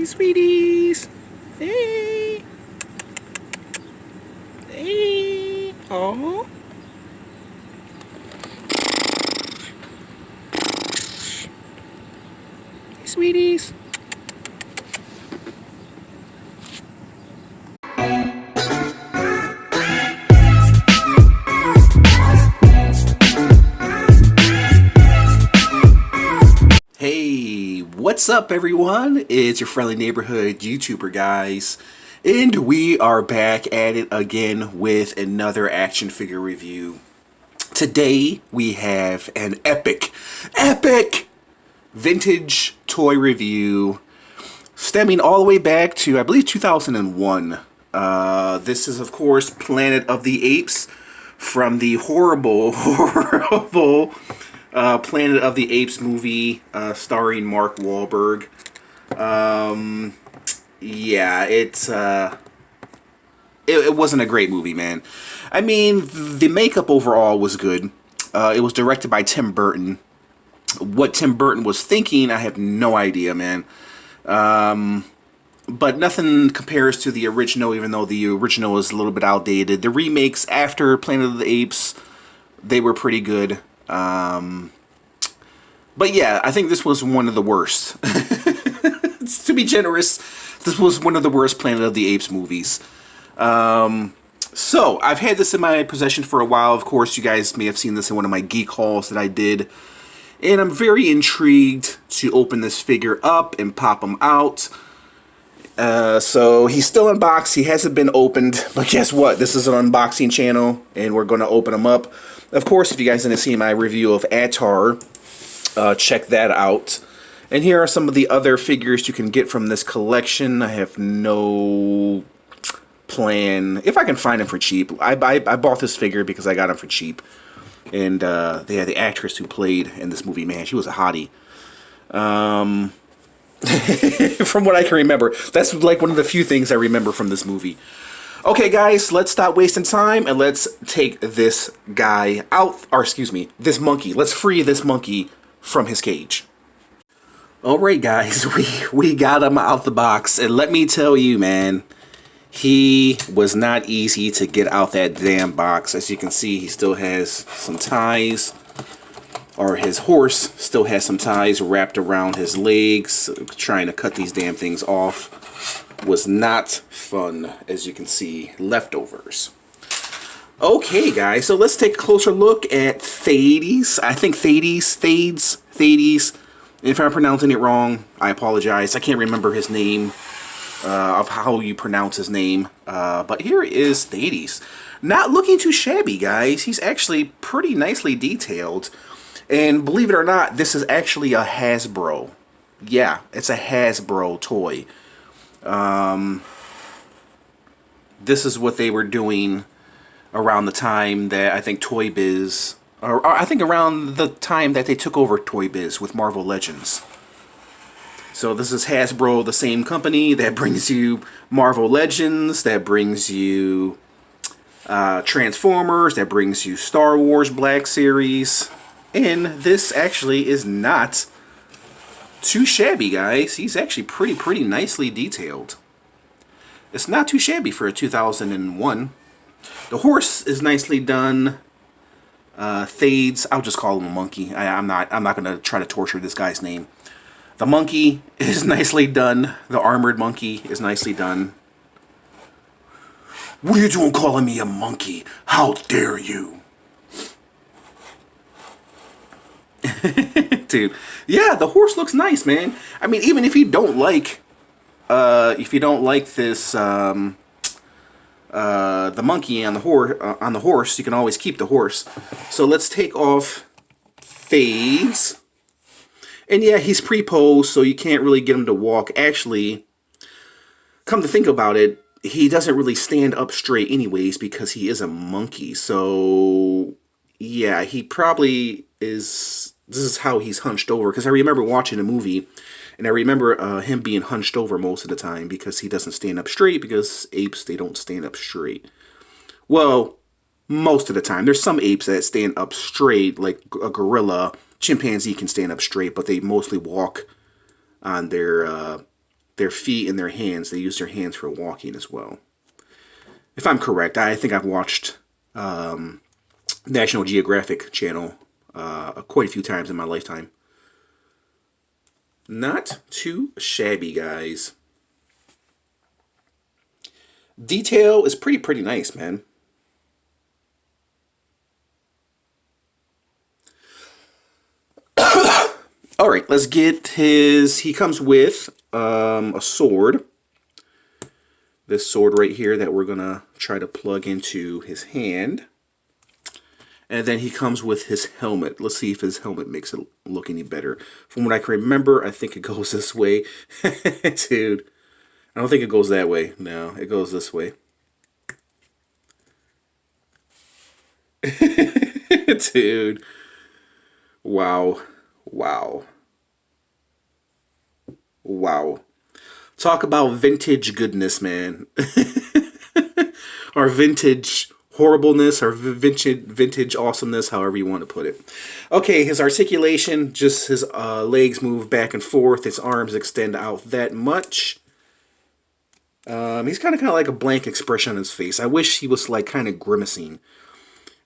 sweeties. Hey. Hey. Oh. Hey, sweeties. Hey, what's up, everyone? It's your friendly neighborhood YouTuber, guys. And we are back at it again with another action figure review. Today, we have an epic vintage toy review stemming all the way back to, I believe, 2001. This is, of course, Planet of the Apes from the horrible Planet of the Apes movie starring Mark Wahlberg. Yeah, it wasn't a great movie, man. I mean, the makeup overall was good. It was directed by Tim Burton. What Tim Burton was thinking, I have no idea, man. But nothing compares to the original, even though the original is a little bit outdated. The remakes after Planet of the Apes, they were pretty good. But yeah, I think this was one of the worst. To be generous, this was one of the worst Planet of the Apes movies. So, I've had this in my possession for a while. Of course, you guys may have seen this in one of my geek hauls that I did. And I'm very intrigued to open this figure up and pop him out. So he's still unboxed. He hasn't been opened. But guess what? This is an unboxing channel, and we're going to open him up. Of course, if you guys didn't see my review of Atar, check that out. And here are some of the other figures you can get from this collection. I have no plan. If I can find them for cheap. I bought this figure because I got him for cheap. And they had the actress who played in this movie, man, she was a hottie. From what I can remember. That's like one of the few things I remember from this movie. Okay, guys, let's stop wasting time and let's take this guy out, or excuse me, this monkey. Let's free this monkey from his cage. Alright, guys, we got him out the box, and let me tell you, man, he was not easy to get out that damn box. As you can see, he still has some ties, or his horse still has some ties wrapped around his legs. Trying to cut these damn things off was not fun, as you can see. Leftovers. Okay, guys, so let's take a closer look at Thades. I think Thades. If I'm pronouncing it wrong, I apologize. I can't remember his name, of how you pronounce his name. But here is Thades. Not looking too shabby, guys. He's actually pretty nicely detailed. And believe it or not, this is actually a Hasbro. Yeah, it's a Hasbro toy. This is what they were doing around the time that I think Toy Biz, or I think around the time that they took over Toy Biz with Marvel Legends. So this is Hasbro, the same company that brings you Marvel Legends, that brings you Transformers, that brings you Star Wars Black Series. And this actually is not too shabby, guys. He's actually pretty nicely detailed. It's not too shabby for a 2001. The horse is nicely done. Thades, I'll just call him a monkey. I'm not gonna try to torture this guy's name. The monkey is nicely done. The armored monkey is nicely done. What are you doing calling me a monkey? How dare you? Dude, yeah, the horse looks nice, man. I mean, even if you don't like this, the monkey on the horse, you can always keep the horse. So let's take off Thades. And yeah, he's pre-posed, so you can't really get him to walk. Actually, come to think about it, he doesn't really stand up straight anyways because he is a monkey. So yeah, he probably is. This is how he's hunched over, because I remember watching the movie, and I remember him being hunched over most of the time because he doesn't stand up straight, because apes, they don't stand up straight. Well, most of the time. There's some apes that stand up straight, like a gorilla. Chimpanzee can stand up straight, but they mostly walk on their their feet and their hands. They use their hands for walking as well. If I'm correct, I think I've watched National Geographic Channel quite a few times in my lifetime. Not too shabby, guys. Detail is pretty nice, man. All right, let's get his. He comes with a sword. This sword right here that we're gonna try to plug into his hand. And then he comes with his helmet. Let's see if his helmet makes it look any better. From what I can remember, I think it goes this way. Dude, I don't think it goes that way. No, it goes this way. Dude. Wow. Wow. Wow. Talk about vintage goodness, man. Or vintage horribleness, or vintage awesomeness, however you want to put it. Okay, his articulation, just his legs move back and forth. His arms extend out that much. He's kind of like a blank expression on his face. I wish he was like kind of grimacing.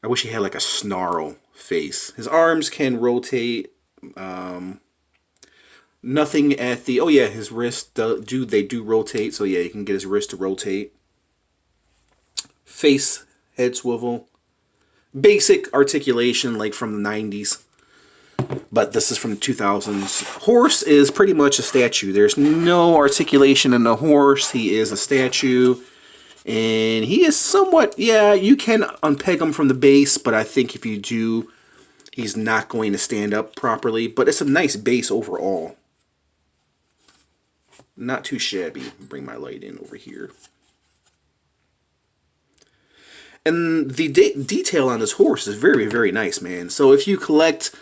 I wish he had like a snarl face. His arms can rotate. Nothing at the... Oh yeah, his wrist do rotate. So yeah, you can get his wrist to rotate. Face, head swivel. Basic articulation like from the 90s. But this is from the 2000s. Horse is pretty much a statue. There's no articulation in the horse. He is a statue. And he is somewhat... Yeah, you can unpeg him from the base. But I think if you do, he's not going to stand up properly. But it's a nice base overall. Not too shabby. Bring my light in over here. And the detail on this horse is very nice, man. So if you collect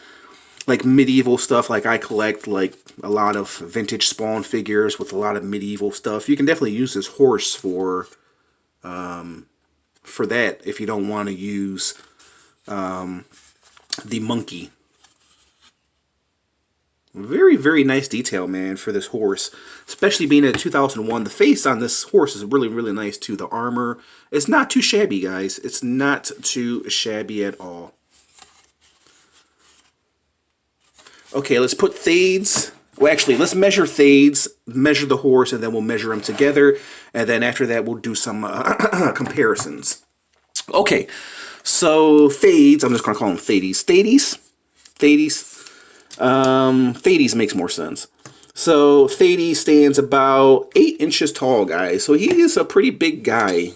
like medieval stuff, like I collect like a lot of vintage Spawn figures with a lot of medieval stuff, you can definitely use this horse for that if you don't want to use the monkey. Very nice detail, man, for this horse. Especially being at 2001. The face on this horse is really nice, too. The armor is not too shabby, guys. It's not too shabby at all. Okay, let's put Thades. Well, actually, let's measure Thades, measure the horse, and then we'll measure them together. And then after that, we'll do some comparisons. Okay, so Thades, I'm just going to call him Thades. Thades makes more sense. So Thades stands about 8 inches tall, guys. So he is a pretty big guy,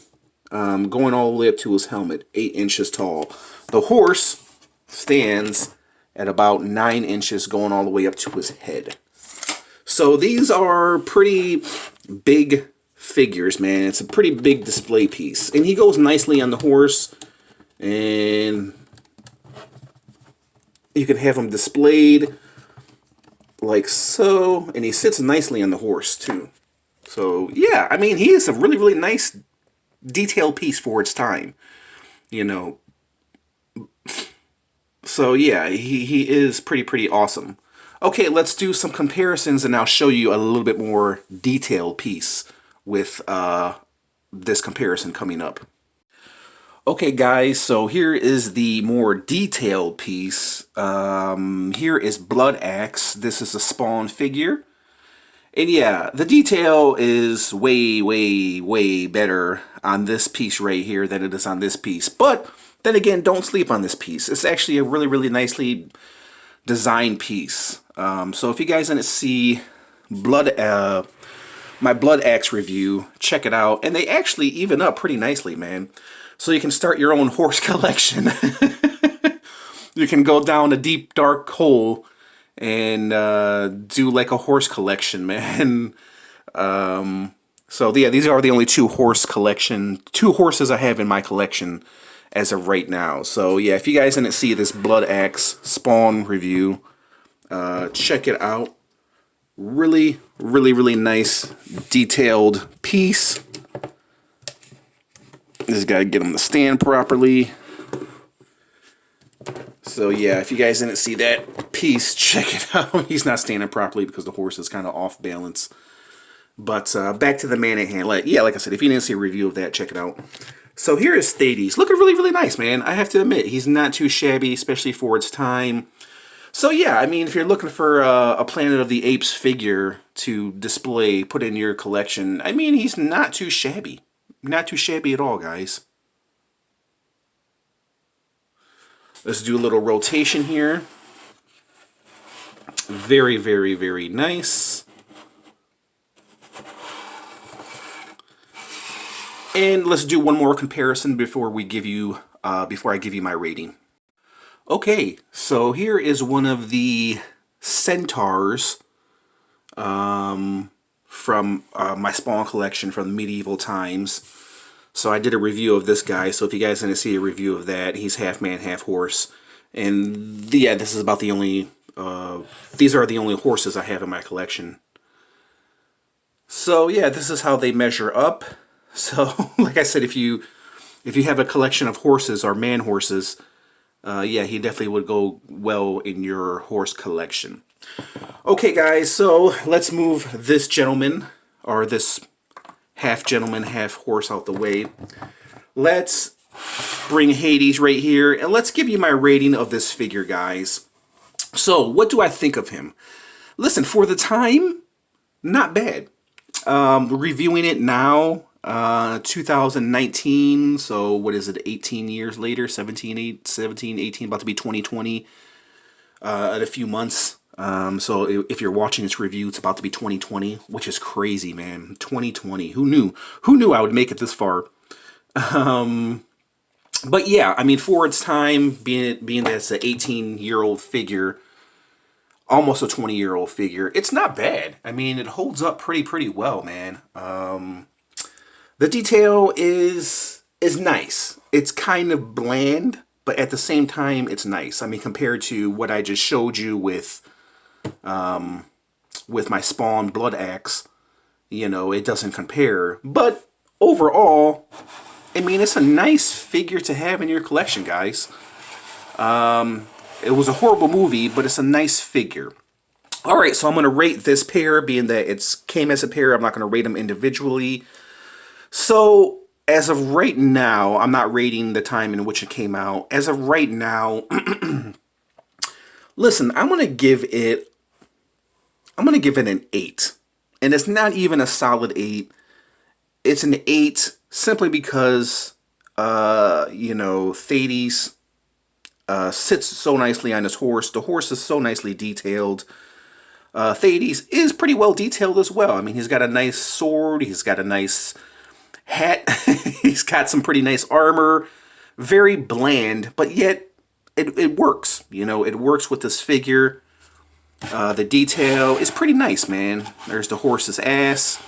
going all the way up to his helmet, 8 inches tall. The horse stands at about 9 inches, going all the way up to his head. So these are pretty big figures, man. It's a pretty big display piece. And he goes nicely on the horse. And you can have him displayed like so. And he sits nicely on the horse, too. So, yeah, I mean, he is a really nice detail piece for its time. You know. So, yeah, he is pretty awesome. Okay, let's do some comparisons, and I'll show you a little bit more detailed piece with this comparison coming up. Okay, guys, so here is the more detailed piece. Here is Blood Axe. This is a Spawn figure. And yeah, the detail is way better on this piece right here than it is on this piece. But then again, don't sleep on this piece. It's actually a really nicely designed piece. So if you guys didn't see my Blood Axe review, check it out. And they actually even up pretty nicely, man. So you can start your own horse collection. You can go down a deep, dark hole and do like a horse collection, man. So yeah, these are the only two horses I have in my collection as of right now. So yeah, if you guys didn't see this Blood Axe Spawn review, check it out. Really nice detailed piece. Just gotta get him to stand properly. So yeah, if you guys didn't see that piece, check it out. He's not standing properly because the horse is kind of off balance. But back to the man at hand. Like I said, if you didn't see a review of that, check it out. So here is Thades. Looking really, really nice, man. I have to admit, he's not too shabby, especially for its time. So yeah, I mean, if you're looking for a Planet of the Apes figure to display, put in your collection, I mean, he's not too shabby. Not too shabby at all, guys. Let's do a little rotation here. Very, very, very nice. And let's do one more comparison before we give you, before I give you my rating. Okay, so here is one of the centaurs from my Spawn collection from the medieval times. So I did a review of this guy, so if you guys didn't see a review of that, he's half man, half horse. And yeah, this is about the only, these are the only horses I have in my collection. So yeah, this is how they measure up. So like I said, if you have a collection of horses or man horses, yeah, he definitely would go well in your horse collection. Okay, guys, so let's move this gentleman, or this half gentleman, half horse out the way. Let's bring Hades right here, and let's give you my rating of this figure, guys. So, what do I think of him? Listen, for the time, not bad. Reviewing it now, 2019, so what is it, 18 years later, 17, 18, about to be 2020, in a few months. So if you're watching this review, it's about to be 2020, which is crazy, man. 2020, who knew? Who knew I would make it this far? But yeah, I mean, for its time, being that it's an 18-year-old figure, almost a 20-year-old figure, it's not bad. I mean, it holds up pretty well, man. The detail is nice. It's kind of bland, but at the same time, it's nice. I mean, compared to what I just showed you with my Spawn Blood Axe, you know, it doesn't compare. But overall, I mean, it's a nice figure to have in your collection, guys. It was a horrible movie, but it's a nice figure. All right, so I'm going to rate this pair, being that it came as a pair. I'm not going to rate them individually. So, as of right now, I'm not rating the time in which it came out. As of right now, listen, I'm going to give it an 8. And it's not even a solid 8. It's an 8 simply because, you know, Thades sits so nicely on his horse. The horse is so nicely detailed. Thades is pretty well detailed as well. I mean, he's got a nice sword. He's got a nice hat. He's got some pretty nice armor. Very bland, but yet it works. You know, it works with this figure. The detail is pretty nice, man. There's the horse's ass.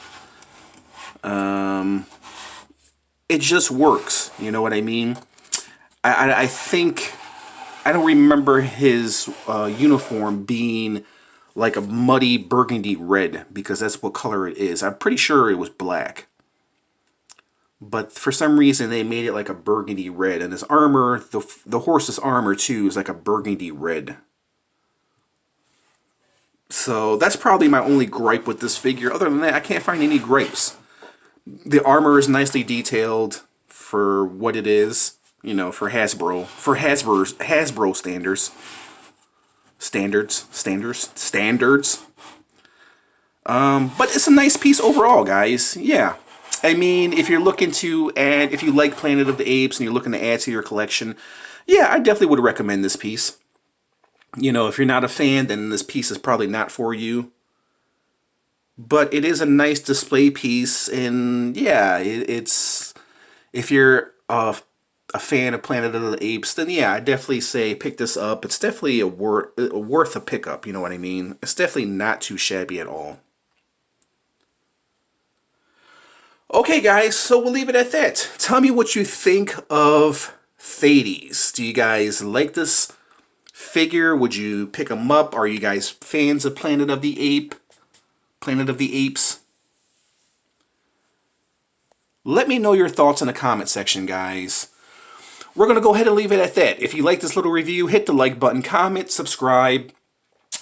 It just works. You know what I mean? I think, I don't remember his uniform being like a muddy burgundy red, because that's what color it is. I'm pretty sure it was black. But for some reason, they made it like a burgundy red. And his armor, the horse's armor, too, is like a burgundy red. So that's probably my only gripe with this figure. Other than that, I can't find any gripes. The armor is nicely detailed for what it is. You know, for Hasbro. For Hasbro standards. Standards. But it's a nice piece overall, guys. Yeah. I mean, if you're looking to add, if you like Planet of the Apes and you're looking to add to your collection, yeah, I definitely would recommend this piece. You know, if you're not a fan, then this piece is probably not for you. But it is a nice display piece, and yeah, it's, if you're a fan of Planet of the Apes, then yeah, I definitely say pick this up. It's definitely worth a pickup, you know what I mean? It's definitely not too shabby at all. Okay, guys, so we'll leave it at that. Tell me what you think of Thades. Do you guys like this figure? Would you pick him up? Are you guys fans of Planet of the Apes? Let me know your thoughts in the comment section, guys. We're going to go ahead and leave it at that. If you like this little review, hit the like button, comment, subscribe.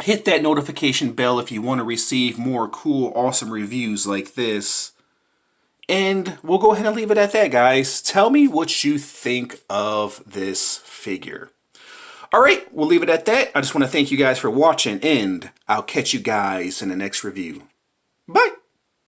Hit that notification bell if you want to receive more cool, awesome reviews like this. And we'll go ahead and leave it at that, guys. Tell me what you think of this figure. Alright, we'll leave it at that. I just want to thank you guys for watching, and I'll catch you guys in the next review. Bye!